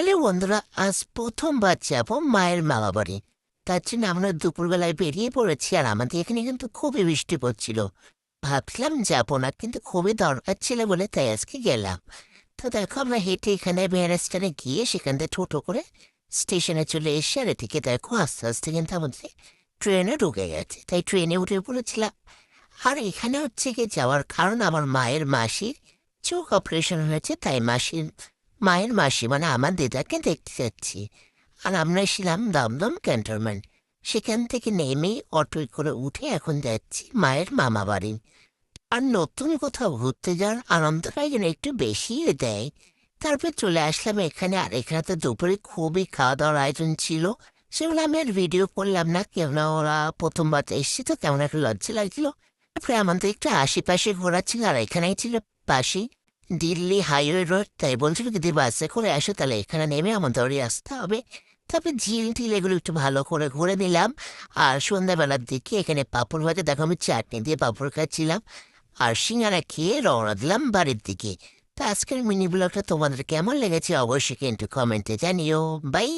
Hello বন্ধুরা, আজ প্রথমবার যাবো মায়ের মামা বাড়ি। তার জন্য আমরা দুপুরবেলায় বেরিয়ে পড়েছি, আর আমাদের এখানে কিন্তু খুবই বৃষ্টি পড়ছিল। ভাবছিলাম যাবো না, কিন্তু খুবই দরকার ছিল বলে তাই আজকে গেলাম। তো দেখো, আমরা হেঁটে এখানে ব্যারিস্টারে গিয়ে সেখান থেকে টোটো করে স্টেশনে চলে এসে, আর এদিকে দেখো আস্তে আস্তে কিন্তু আমাদের ট্রেনে ঢুকে গেছে, তাই ট্রেনে উঠে পড়েছিলাম। আর এখানে হচ্ছে গিয়ে যাওয়ার কারণ, আমার মায়ের মাসির চোখ অপারেশন হয়েছে, তাই মায়ের মাসি মানে আমার দিদাকে দেখতে যাচ্ছি। আর আমরা ছিলাম দমদম ক্যান্টনমেন্ট। সেখান থেকে নেমেই অটোয় করে উঠে এখন যাচ্ছি মায়ের মামা বাড়ি। আর নতুন কোথাও ঘুরতে যাওয়ার আনন্দটাই যেন একটু বেশি দেয়। তারপর চলে আসলাম এখানে, আর এখানে তো দুপুরে খুবই খাওয়া দাওয়ার আয়োজন ছিল। সেগুলো আমি আর ভিডিও করলাম না, কেননা ওরা প্রথমবার এসেছি তো কেমন একটা লজ্জা লাগছিল। তারপরে আমাদের একটু আশেপাশে ঘোরা ছিল, আর এখানেই ছিল পাশেই দিল্লি হাইওয়ে রোড, তাই বলছিল যদি বাসে করে আসো তাহলে এখানে নেমে আমাদের আসতে হবে। তারপরে ঝিল টিল এগুলো একটু ভালো করে ঘুরে নিলাম। আর সন্ধ্যাবেলার দিকে এখানে পাঁপড় ভাজা, দেখো আমি চাটনি দিয়ে পাঁপড় খাচ্ছিলাম। আর সিঙ্গারা খেয়ে রওনা দিলাম বাড়ির দিকে। তা আজকের মিনি ব্লগটা তোমাদের কেমন লেগেছে অবশ্যই কিন্তু কমেন্টে জানিও। বাই।